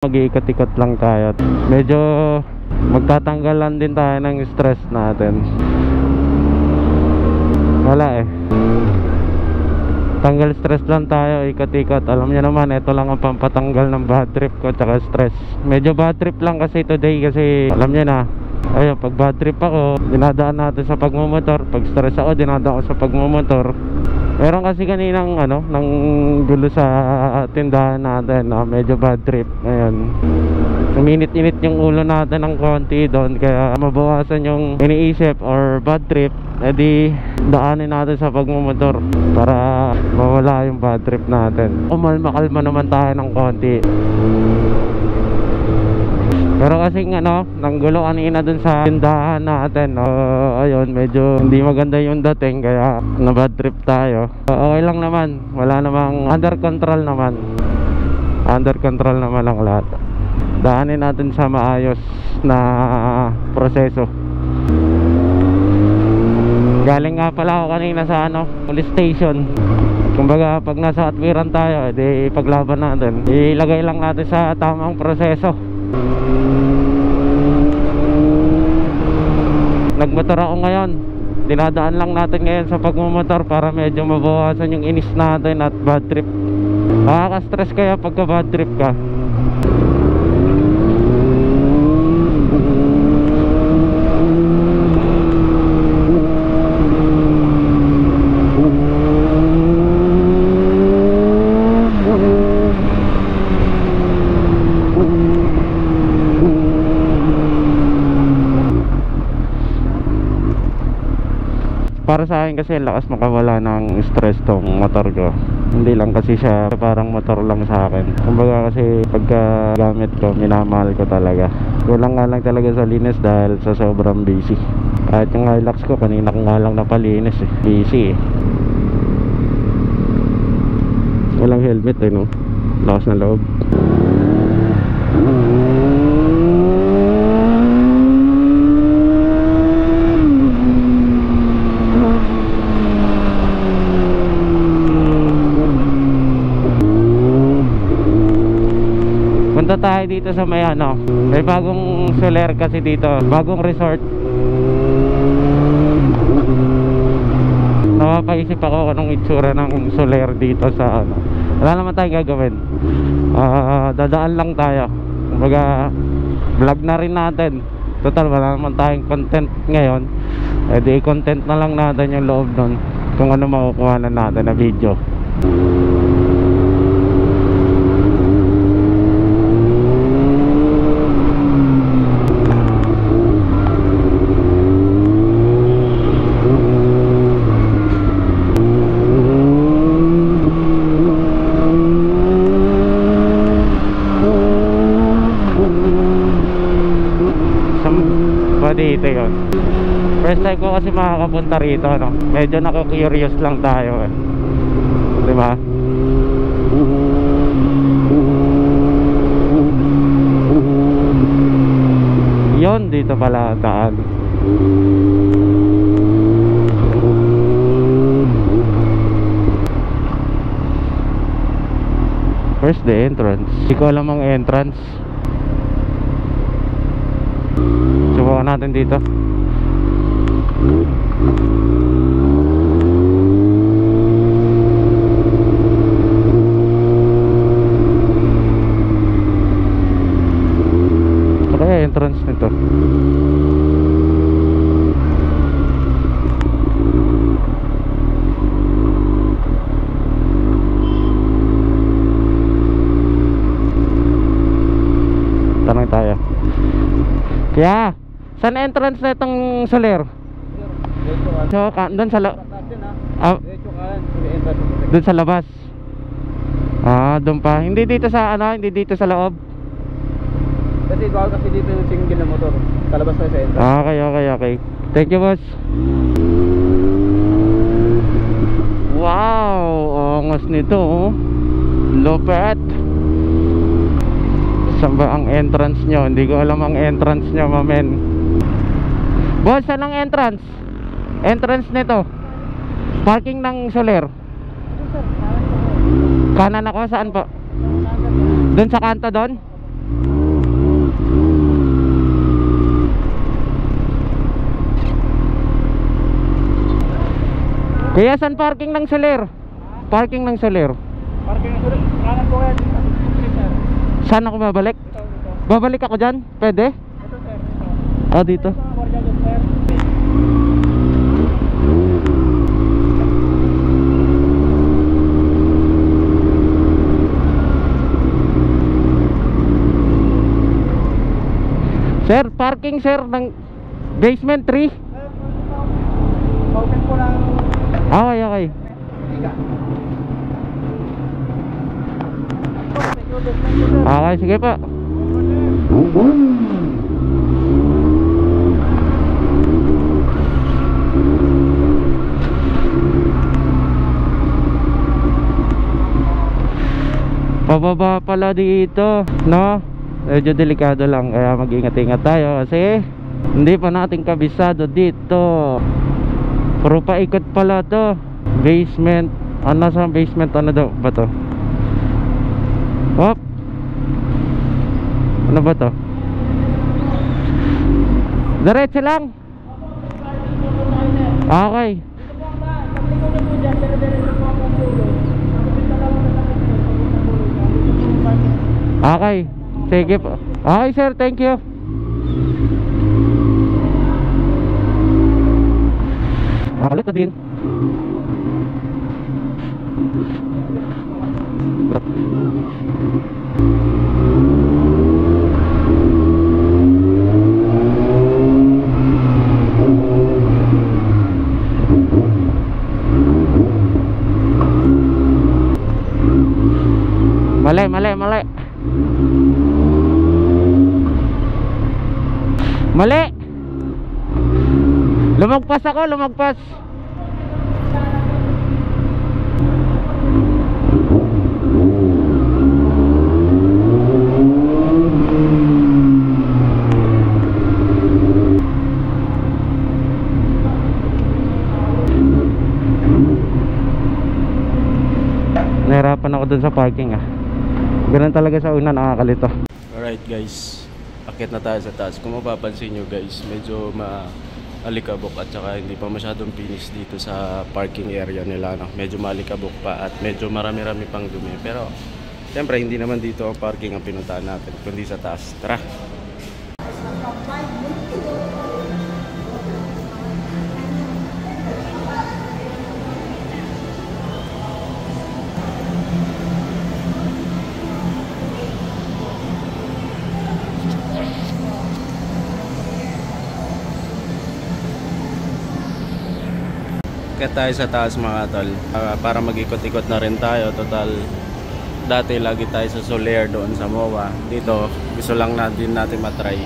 Mag-iikot-ikot lang tayo. Medyo magtatanggalan din tayo ng stress natin. Wala eh, tanggal stress lang tayo, ikot-ikot. Alam niyo naman, ito lang ang pampatanggal ng bad trip ko tsaka stress. Medyo bad trip lang kasi today, kasi alam niyo na, ayun, pag bad trip ako, dinadaan natin sa pagmumotor. Pag stress ako, dinadaan ako sa pagmumotor. Meron kasi kaninang nang gulo sa tindahan natin, medyo bad trip. Ayun, uminit-init yung ulo natin ng konti doon, kaya mabawasan yung iniisip or bad trip, edi daanin natin sa pagmumotor para mawala yung bad trip natin. Makalma naman tayo ng konti. Pero kasing nanggulo kanina dun sa tindahan natin, ayun, medyo hindi maganda yung dating, kaya na bad trip tayo. Okay lang naman, wala namang, under control naman. Under control naman ang lahat. Daanin natin sa maayos na proseso. Galing nga pala ako kanina sa police station. Kumbaga pag nasa atwiran tayo, edi paglaban natin, ilagay lang natin sa tamang proseso. Nagmotor ako ngayon, dinadaan lang natin ngayon sa pagmumotor para medyo mabawasan yung inis natin at bad trip. Nakaka-stress kaya pagka bad trip ka. Para sa akin kasi lakas makawala ng stress tong motor ko. Hindi lang kasi siya parang motor lang sa akin. Kumbaga kasi pagka gamit ko, minamahal ko talaga. Kulang nga lang talaga sa linis dahil sa sobrang busy. Kahit yung Hilux ko, kanina ko nga lang napalinis eh. Busy eh. Walang helmet eh, no? Lakas na loob. Punta tayo dito sa may may bagong soler kasi dito, bagong resort. Napapaisip ako anong itsura ng soler dito sa wala naman tayong gagawin. Dadaan lang tayo. Kumbaga vlog na rin natin. Total wala naman tayong content ngayon. Di content na lang natin yung loob nun, kung ano makukuha na natin na video. Dito yun, first time ko kasi makakapunta rito, medyo nako-curious lang tayo eh, diba? Yun, dito pala daan. Where's the entrance? Hindi ko alam ang entrance. Subukan natin dito. Ito kaya entrance nito. Tanong tayo. Kaya saan entrance na itong soler? So, doon sa doon sa labas. Doon pa. Hindi dito sa hindi dito sa loob. Kasi bawal kasi dito yung single na motor. Kalabas tayo sa entrance. Okay. Thank you, boss. Wow, angas nito, oh. Lupet. Saan ba ang entrance nyo? Hindi ko alam ang entrance nyo, mamen. Boss, saan ang entrance? Entrance nito. Parking ng soler. Kanan ako, saan po? Doon sa kanto doon? Kaya saan parking ng Soler? Parking ng Soler. Parking na sulit. Kanan po yan. Sir. Saan ako babalik? Ito. Babalik ako dyan? Pwede? Ito sir. Ito. Ah, dito. Mga guardia doon, sir. Sir, parking sir ng basement 3. Open po ng Okay, okay. liga. Okay, sige pa. Pababa pala dito, no? Medyo delikado lang, kaya mag-ingat-ingat tayo kasi hindi pa natin kabisado dito. Puro paikot pala to. Basement. Ano sa basement? Ano daw ba to? Hop. Ano ba to? Diretso lang. Okay. Okay. Sige po. Okay sir, thank you. Makalit na din. Mali, mali, mali. Mali. Lumagpas ako, lumagpas. Nahirapan ako dun sa parking ah. Ganun talaga sa una, nakakalito. Alright guys, akit na tayo sa taas. Kung mapapansin nyo guys, medyo maalikabok at saka hindi pa masyadong finish dito sa parking area nila, no? Medyo maalikabok pa at medyo marami-rami pang dumi. Pero siyempre hindi naman dito ang parking ang pinuntahan natin, kundi sa taas. Tara! Kaya tayo sa taas mga tol, para mag-ikot-ikot na rin tayo. Total dati lagi tayo sa Soler doon sa MOA. Dito gusto lang din natin matry.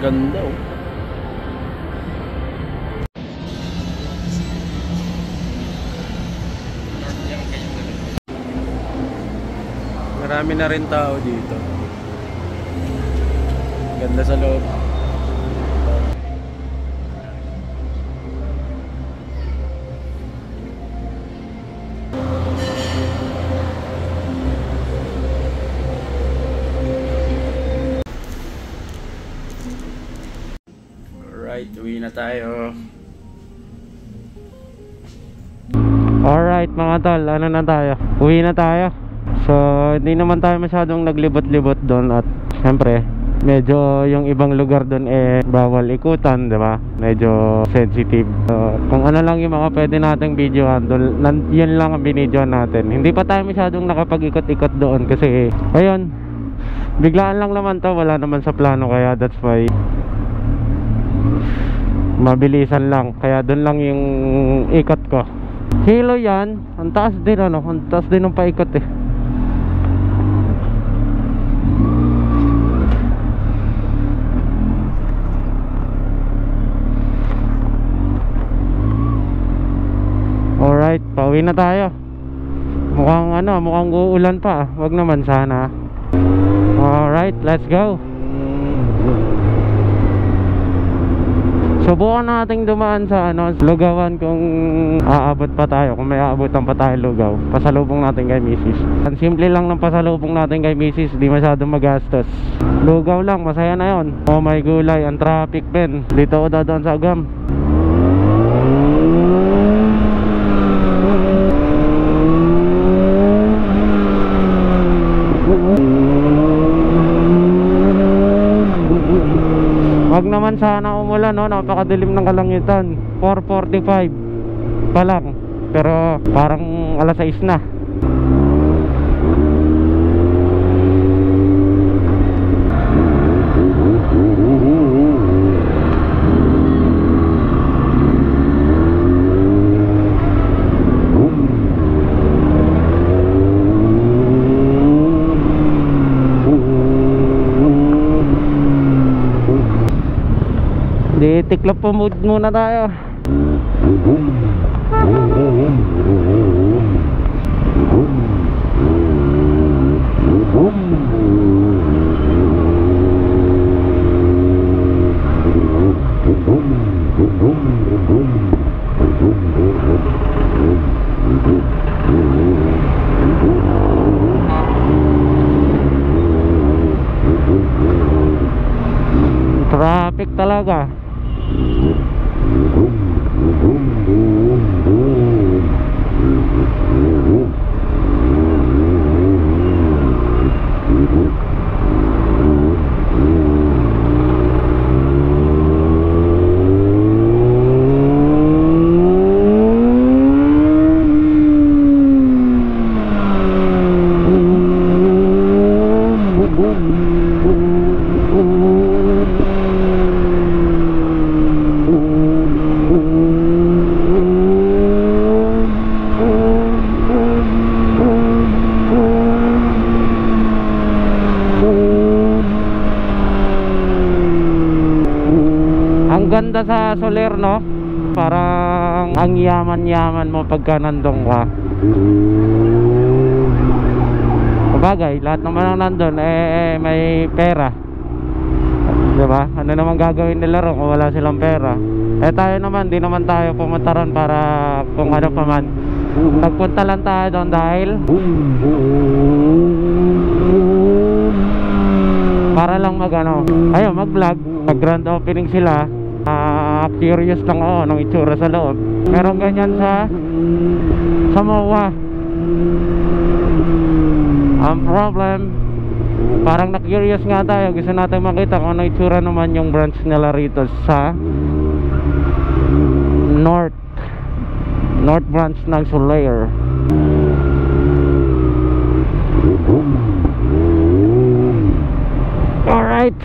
Ganda oh. Marami na rin tao dito. Ganda sa loob. Alright, uwi na tayo. Alright mga tol, ano na tayo? Uwi na tayo. So hindi naman tayo masyadong naglibot-libot doon. At syempre medyo yung ibang lugar doon bawal ikutan, diba? Medyo sensitive. So, kung ano lang yung mga pwede nating videohan doon, yun lang ang binidyohan natin. Hindi pa tayo masyadong nakapag-ikot-ikot doon kasi ayun, biglaan lang naman to, wala naman sa plano. Kaya that's why mabilisan lang, kaya doon lang yung ikot ko. Hilo yan, ang taas din ano, ang taas din ng paikot eh. Alright, pauwi na tayo. Mukhang ano, mukhang uulan pa. Wag naman sana. Alright, let's go. Subukan nating dumaan sa Lugawan kung aabot pa tayo, kung may aabotan pa tayo Lugaw. Pasalubong natin kay Mrs. Ang simple lang ng pasalubong natin kay Mrs. Di masyadong magastos. Lugaw lang, masaya na yon. Oh my gulay, ang traffic Ben. Dito ako dadaan sa Agam. Wag naman sana umulan, no? Napakadilim ng kalangitan. 4:45 pa lang, pero parang alas 6 na. Di tiklop po muna tayo. Traffic talaga. Ganda sa Soler, no? Parang ang yaman-yaman mo pagka nandun ka. Sabagay, lahat naman ang nandun may pera, diba? Ano naman gagawin nila ron kung wala silang pera? Tayo naman, di naman tayo pumunta ron para kung ano pa man. Nagpunta lang tayo doon dahil para lang mag vlog. Pag grand opening sila, curious lang ako ng itsura sa loob. Meron ganyan sa MOA. Ang problem, parang na-curious nga tayo. Gusto natin makita kung ano itsura naman yung branch nila rito sa North branch ng Soler. Alright.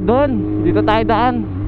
doon. Dito tayo daan.